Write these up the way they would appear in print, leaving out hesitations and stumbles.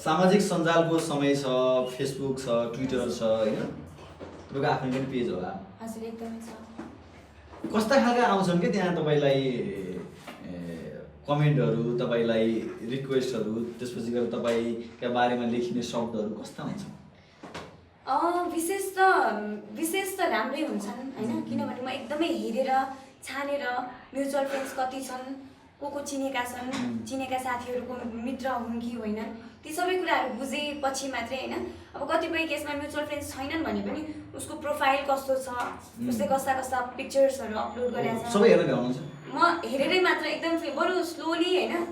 सामाजिक सञ्जालको समय छ, फेसबुक छ, ट्विटर छ हैन? तपाईको आफ्नो पनि पेज होला। हजुर एकदमै छ। कस्ता खालका आउँछन् के त्यहाँ तपाईलाई कमेन्टहरु, तपाईलाई रिक्वेस्टहरु, त्यसपछि गएर तपाईका बारेमा लेखिने शब्दहरु कस्ता हुन्छन्? विशेष त राम्रै हुन्छन् हैन, किनभने म एकदमै हेरेर छानेर म्युचुअल फ्रेन्ड्स कति छन्, को चिनेका छन्, चिनेका साथीहरूको मित्र हुन् कि होइनन्, ती सबै कुराहरू बुझेपछि मात्रै हैन। अब कतिपय केसमा म्युचुअल फ्रेन्ड्स छैनन् भने पनि उसको प्रोफाइल कस्तो छ, उसले कस्ता कस्ता पिक्चर्सहरू अपलोड गरेको छ सबै हेरेर भ्याउनुहुन्छ? म हेरेरै मात्र एकदम बरु स्लोली हैन,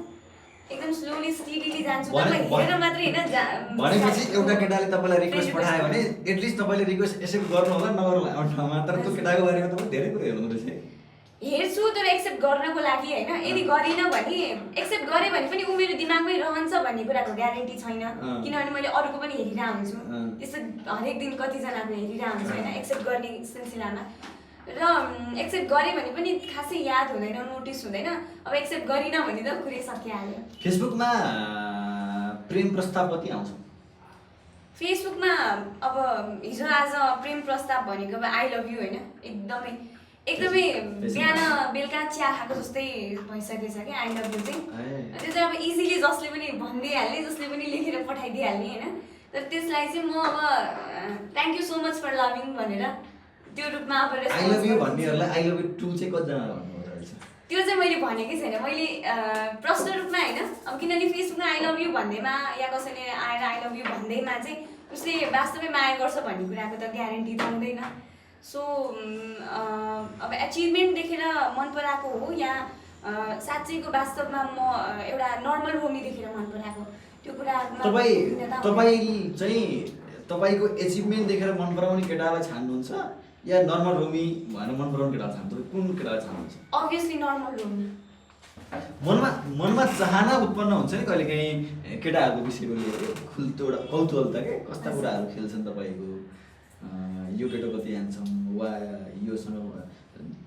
एकदम स्लोली स्टिडीली जान्छु। तपाईँ हेरेर मात्रै हैन भनेपछि एउटा केटाले तपाईलाई रिक्वेस्ट पठायो भने एटलिस्ट तपाईले रिक्वेस्ट एक्सेप्ट गर्नु होला नगर्नु होला, मात्र त्यो केटाको बारेमा तपाईँ धेरै कुरा हेर्नु रहेछ है। हेर्छु तर एक्सेप्ट गर्नको लागि हैन। यदि गरिन भने एक्सेप्ट गरे भने पनि उ मेरो दिमागमै रहन्छ भन्ने कुराको ग्यारेन्टी छैन, किनभने मैले अरूको पनि हेरिरा हुन्छु, त्यस्तो हरेक दिन कतिजनाको हेरिरा हुन्छु हैन एक्सेप्ट गर्ने सिलसिलामा। र एक्सेप्ट गरे भने पनि खासै याद हुँदैन, नोटिस हुँदैन। अब एक्सेप्ट गरिन भने त कुरै सकिहाल्यो। फेसबुकमा प्रेम प्रस्ताव कति आउँछ? फेसबुकमा अब हिजो आज प्रेम प्रस्ताव भनेको अब आई लभ यु हैन, एकदमै बिहान बेलुका चिया खाएको जस्तै भइसकेछ क्या आई लभ यु चाहिँ। त्यो चाहिँ अब इजिली जसले पनि भनिदिइहाल्ने, जसले पनि लेखेर पठाइदिइहाल्ने होइन। तर त्यसलाई चाहिँ म अब thank you so much for loving भनेर त्यो रूपमा अब आई लभ यु भन्नेहरूलाई आई लभ यु टु चाहिँ कतिजना भन्नुहुन्छ? त्यो चाहिँ मैले भनेकै छैन, मैले प्रश्न रूपमा होइन। अब किनभने फेसबुकमा आई लभ यु भन्दैमा या कसैले आएर आई लभ यु भन्दैमा चाहिँ उसले वास्तवमै माया गर्छ भन्ने कुराको त ग्यारेन्टी त हुँदैन। सो अब एचिभमेन्ट देखेर मन पराएको हो या साँच्चैको वास्तवमा म एउटा नर्मल रोमी देखेर मन पराएको, त्यो कुरामा तपाईँ चाहिँ तपाईँको एचिभमेन्ट देखेर मन पराउने केटालाई छान्नुहुन्छ या नर्मल रोमी भनेर मन पराउने केटालाई छान्नुहुन्छ? कुन केटालाई छान्नुहुन्छ? अभियसली नर्मल रोमी। मनमा चाहना उत्पन्न हुन्छ नि कहिलेकाहीँ केटाहरूको विषयको लिएर एउटा कौतूहलता के कस्ता कुराहरू खेल्छन् तपाईँको, यो केटो कति ह्यान्डसम वा योसँग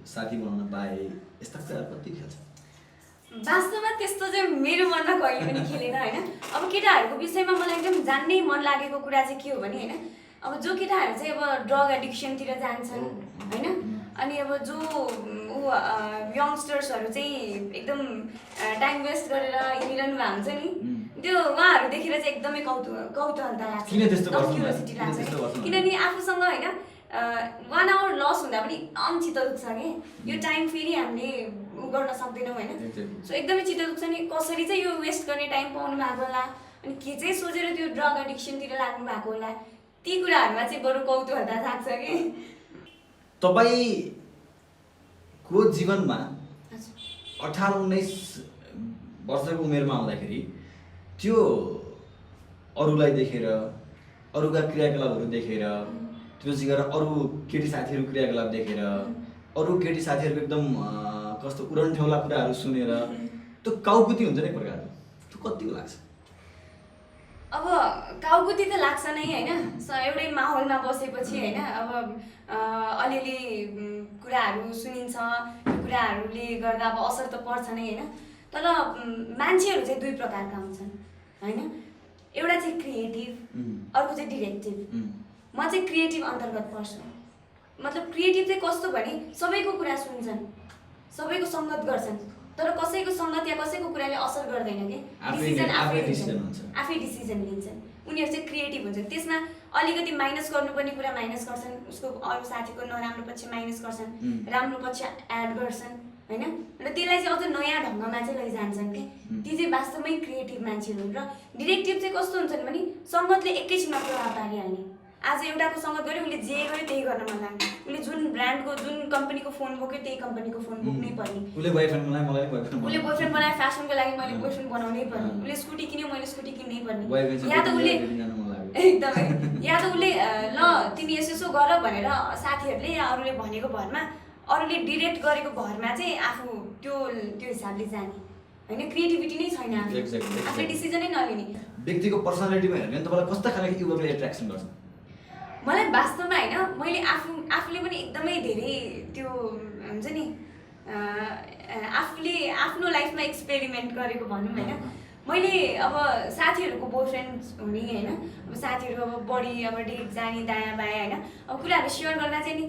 साथी बनाउन पाए, यस्ता कुराहरू कति खेल्छ? वास्तवमा त्यस्तो चाहिँ मेरो मनमा कहिले पनि खेलेन होइन। अब केटाहरूको विषयमा मलाई एकदम जान्नै मन लागेको कुरा चाहिँ के हो भने होइन, अब जो केटाहरू चाहिँ अब ड्रग एडिक्सनतिर जान्छन् होइन, अनि अब जो यङ्स्टर्सहरू चाहिँ एकदम टाइम वेस्ट गरेर हिँडिरहनु भएको हुन्छ नि, त्यो उहाँहरू देखेर चाहिँ एकदमै कौतूहलता लाग्छ, क्युरियोसिटी लाग्छ। किनभने आफूसँग होइन 1 आवर लस हुँदा पनि चित्त दुख्छ कि यो टाइम फेरि हामीले गर्न सक्दैनौँ होइन। सो एकदमै चित्त दुख्छ नि, कसरी चाहिँ यो वेस्ट गर्ने टाइम पाउनु भएको होला, अनि के चाहिँ सोचेर त्यो ड्रग एडिक्सनतिर लाग्नु भएको होला, ती कुराहरूमा चाहिँ बरु कौतूहलता लाग्छ कि। तपाईँको जीवनमा 18-19 वर्षको उमेरमा आउँदाखेरि त्यो अरूलाई देखेर, अरूका क्रियाकलापहरू देखेर, त्यसपछि गएर अरू केटी साथीहरू क्रियाकलाप देखेर, अरू केटी साथीहरूको एकदम कस्तो उडनठेउला कुराहरू सुनेर त्यो काउकुती हुन्छ नि एक प्रकारको, त्यो कतिको लाग्छ? अब काउकुती त लाग्छ नै होइन, एउटै माहौलमा बसेपछि होइन। अब अलिअलि कुराहरू सुनिन्छ, त्यो कुराहरूले गर्दा अब असर त पर्छ नै होइन। तर मान्छेहरू चाहिँ दुई प्रकारका हुन्छन् होइन, एउटा चाहिँ क्रिएटिभ, अर्को चाहिँ डिरेक्टिभ। म चाहिँ क्रिएटिभ अन्तर्गत पर्छु। मतलब क्रिएटिभ चाहिँ कस्तो भने सबैको कुरा सुन्छन्, सबैको सङ्गत गर्छन्, तर कसैको सङ्गत या कसैको कुराले असर गर्दैन कि आफै डिसिजन लिन्छन्। उनीहरू चाहिँ क्रिएटिभ हुन्छन्, त्यसमा अलिकति माइनस गर्नुपर्ने कुरा माइनस गर्छन्, उसको अरू साथीको नराम्रो पक्ष माइनस गर्छन्, राम्रो पक्ष एड गर्छन् होइन। र त्यसलाई चाहिँ अझ नयाँ ढङ्गमा चाहिँ लैजान्छन् कि ती चाहिँ वास्तवमै क्रिएटिभ मान्छेहरू हुन्। र डिरेक्टिभ चाहिँ कस्तो हुन्छन् भने सङ्गतले एकैछिनमा प्रभाव पारिहाल्ने। आज एउटाको सङ्गत गऱ्यो, उसले जे गर्यो त्यही गर्न मन लाग्ने, उसले जुन ब्रान्डको जुन कम्पनीको फोन बोक्यो त्यही कम्पनीको फोन बोक्नै पर्ने, उसले बोयफ्रेन्ड बनायो फ्यासनको लागि मैले बोयफ्रेन्ड बनाउनै पर्ने, उसले स्कुटी किन्यो मैले स्कुटी किन्नै पर्ने, या त उसले एकदमै या त उसले ल तिमी यसो गर भनेर साथीहरूले या अरूले भनेको भरमा, अरूले डिरेक्ट गरेको भरमा चाहिँ आफू त्यो हिसाबले जाने होइन। क्रिएटिभिटी नै छैन, आफूले डिसिजनै नलिने। व्यक्तिको पर्सनालिटीमा हेर्ने तपाईँलाई कस्ता खालको युवकले एट्र्याक्सन गर्छ? मलाई वास्तवमा होइन, मैले आफूले पनि एकदमै धेरै त्यो हुन्छ नि, आफूले आफ्नो लाइफमा एक्सपेरिमेन्ट गरेको भनौँ होइन। मैले अब साथीहरूको बोयफ्रेन्ड हुने होइन, अब साथीहरू अब बढी अब डेट जाने दायाँ बायाँ होइन, अब कुराहरू सेयर गर्दा चाहिँ नि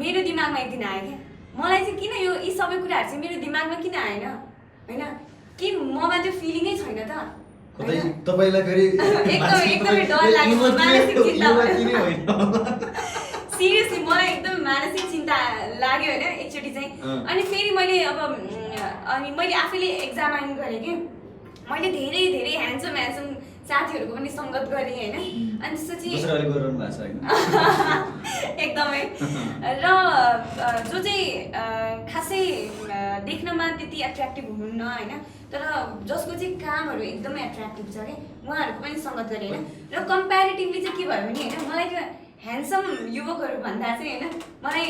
मेरो दिमागमा एक दिन आयो क्या, मलाई चाहिँ किन यी सबै कुराहरू चाहिँ मेरो दिमागमा किन आएन होइन, कि ममा त्यो फिलिङै छैन त होइन। तपाईँलाई फेरि एकदमै डर लाग्यो, मानसिक चिन्ता सिरियसली मलाई एकदम मानसिक चिन्ता लाग्यो होइन एकचोटि चाहिँ। अनि फेरि मैले अब अनि मैले आफैले एक्जामाइन गरेँ कि मैले धेरै धेरै ह्यान्डसम साथीहरूको पनि सङ्गत गरेँ होइन, अनि त्यसपछि एकदमै र जो चाहिँ खासै देख्नमा त्यति एट्र्याक्टिभ हुनुहुन्न होइन, तर जसको चाहिँ कामहरू एकदमै एट्र्याक्टिभ छ क्या उहाँहरूको पनि सङ्गत गरेँ होइन। र कम्पेरिटिभली चाहिँ के भयो भने होइन मलाई त्यो ह्यान्डसम युवकहरू भन्दा चाहिँ होइन मलाई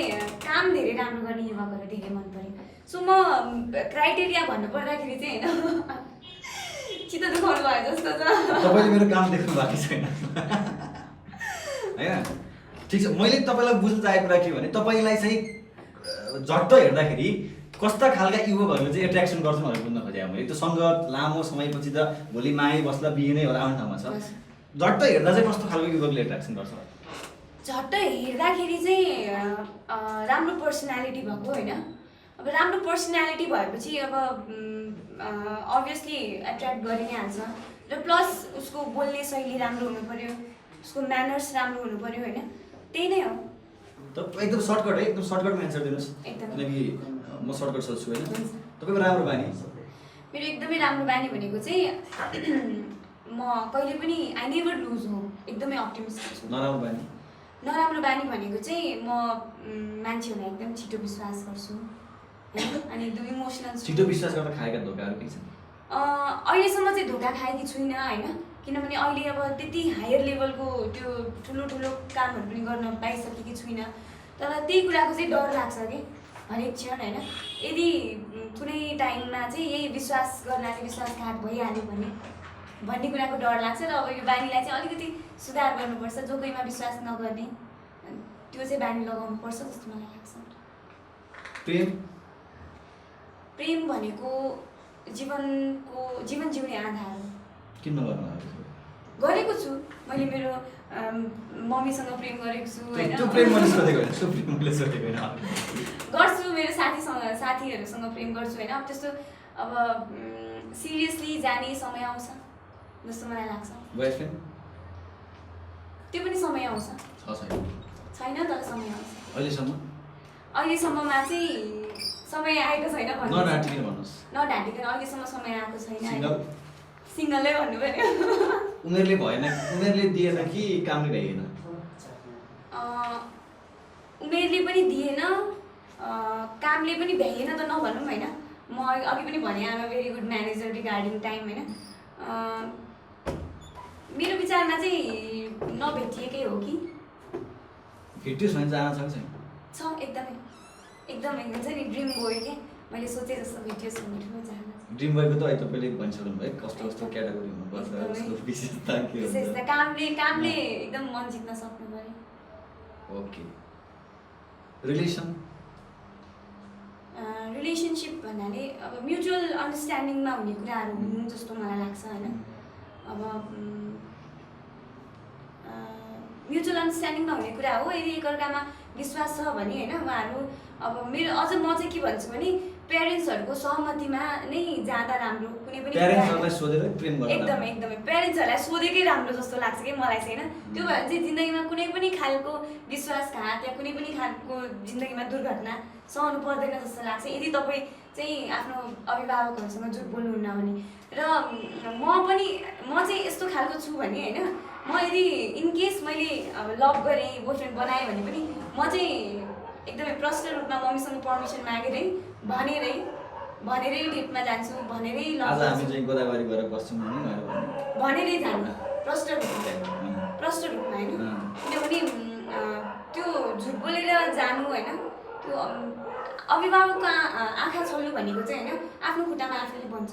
काम धेरै राम्रो गर्ने युवकहरू धेरै मन पऱ्यो। सो म क्राइटेरिया भन्नु पर्दाखेरि चाहिँ होइन चित्त दुखाउनु भयो जस्तो छ। तपाईँले मेरो काम देख्नु भएको छैन होइन, ठिक छ। मैले तपाईँलाई बुझ्न चाहेको कुरा के भने तपाईँलाई चाहिँ झट्ट हेर्दाखेरि कस्ता खालका युवकहरूले चाहिँ एट्र्याक्सन गर्छन् भनेर बुझ्न खोजेँ मैले। त्यो सङ्गत लामो समयपछि त भोलि मागे बस्दा बिहे नै होला आउने ठाउँमा छ, झट्ट हेर्दा चाहिँ कस्तो खालको युवकले एट्र्याक्सन गर्छ? झट्ट हेर्दाखेरि चाहिँ राम्रो पर्सनालिटी भएको होइन, अब राम्रो पर्सनालिटी भएपछि अब अभियसली एट्र्याक्ट गरि नै हाल्छ, र प्लस उसको बोल्ने शैली राम्रो हुनु पऱ्यो, उसको म्यानर्स राम्रो हुनु पऱ्यो होइन, त्यही नै हो। एकदम सर्टकट है, एकदम सर्टकटमा एन्सर दिनुहोस् किनकि म सर्टकट सोच्छु होइन। तपाईँको राम्रो बानी? मेरो एकदमै राम्रो बानी भनेको चाहिँ म कहिले पनि आई नेभर लुज हो, एकदमै अप्टिमिस्टिक छु। नराम्रो बानी? नराम्रो बानी भनेको चाहिँ म मान्छेहरूलाई एकदम छिटो विश्वास गर्छु होइन, अनि एकदम इमोसनल। छिटो विश्वास गर्दा खाएका धोकाहरू के छन्? अहिलेसम्म चाहिँ धोका खाएकी छुइनँ होइन, किनभने अहिले अब त्यति हायर लेभलको त्यो ठुलो ठुलो कामहरू पनि गर्न पाइसकेकी छुइनँ, तर त्यही कुराको चाहिँ डर लाग्छ कि हरेक क्षण होइन, यदि कुनै टाइममा चाहिँ यही विश्वास गर्नाले विश्वासघात भइहाल्यो भन्ने कुराको डर लाग्छ। र अब यो बानीलाई चाहिँ अलिकति सुधार गर्नुपर्छ, जो कोहीमा विश्वास नगर्ने त्यो चाहिँ बानी लगाउनुपर्छ जस्तो मलाई लाग्छ। प्रेम भनेको जीवन जिउने आधार हो। किन गरेको छु मैले, मेरो मम्मीसँग प्रेम गरेको छु होइन, गर्छु, मेरो साथीहरूसँग प्रेम गर्छु होइन। अब त्यस्तो अब सिरियसली जाने समय आउँछ जस्तो मलाई लाग्छ। बोयफ्रेन्ड? त्यो पनि समय आउँछ, छैन तर समय आउँछ। अहिलेसम्ममा चाहिँ समय आएको छैन नढाँटिकन अहिलेसम्म समय आएको छैन। सिङ्गलै भन्नु पर्यो। उमेरले भएन, उमेरले दिएन कि कामले भएन? उमेरले पनि दिएन, कामले पनि भ्याइएन त नभनौँ होइन। म अघि पनि भने I'm a very good manager regarding time होइन। मेरो विचारमा चाहिँ नभेटिएकै हो कि भेटियोस् भने जान सक्छ? एकदमै एकदमै हुन्छ नि, ड्रिम गयो कि मैले सोचे जस्तो भेटियोस् भने ठुलो चाहना छ। ड्रिम गएको त अहिले तपाईँले भनिसक्नु भयो कस्तो कस्तो क्याटेगोरी हुनुपर्छ, विशेषता के हुन्छ? विशेषता कामले एकदम मन जित्न सक्नु पर्यो। ओके। रिलेसनसिप भन्नाले अब म्युचुअल अन्डरस्ट्यान्डिङमा हुने कुराहरू हुनु जस्तो मलाई लाग्छ होइन। अब म्युचुअल अन्डरस्ट्यान्डिङमा हुने कुरा हो, यदि एकअर्कामा विश्वास छ भने होइन उहाँहरू अब मेरो अझ म चाहिँ के भन्छु भने प्यारेन्ट्सहरूको सहमतिमा नै जाँदा राम्रो। कुनै पनि प्यारेन्ट्सहरूलाई सोधेर प्रेम गर्नु एकदमै प्यारेन्ट्सहरूलाई सोधेकै राम्रो जस्तो लाग्छ कि मलाई चाहिँ होइन। त्यो भएर चाहिँ जिन्दगीमा कुनै पनि खालको विश्वासघात या कुनै पनि खालको जिन्दगीमा दुर्घटना सहनु पर्दैन जस्तो लाग्छ यदि तपाईँ चाहिँ आफ्नो अभिभावकहरूसँग झुट बोल्नुहुन्न भने। र म चाहिँ यस्तो खालको छु भने होइन, म यदि इनकेस मैले अब लभ गरेँ बोयफ्रेन्ड बनाएँ भने पनि म चाहिँ एकदमै प्रष्ट रूपमा मम्मीसँग पर्मिसन मागेरै भनेरै डेटमा जान्छु, भनेरै लभ आज हामी चाहिँ गोदावरी गएर बस्छौँ भनेरै जानु प्रष्ट रूपमा होइन। किनभने त्यो झुट बोलेर जानु होइन, त्यो अभिभावकको आँखा छोड्नु भनेको चाहिँ होइन आफ्नो खुट्टामा आफैले बन्छ।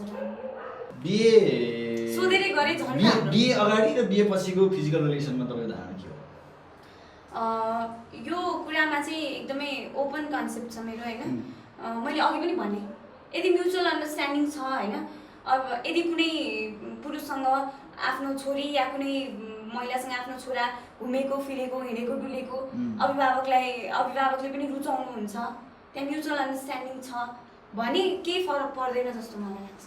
बिहे सोधेरै गरे झन्। बिहे अगाडि र बिहे पछिको फिजिकल रिलेसनमा तपाईँको धारणा के हो? यो कुरामा चाहिँ एकदमै ओपन कन्सेप्ट छ मेरो होइन। मैले अघि पनि भने यदि म्युचुअल अन्डरस्ट्यान्डिङ छ होइन, अब यदि कुनै पुरुषसँग आफ्नो छोरी या कुनै महिलासँग आफ्नो छोरा घुमेको फिरेको हिँडेको डुलेको अभिभावकले पनि रुचाउनुहुन्छ, त्यहाँ म्युचुअल अन्डरस्ट्यान्डिङ छ भने केही फरक पर्दैन जस्तो मलाई लाग्छ।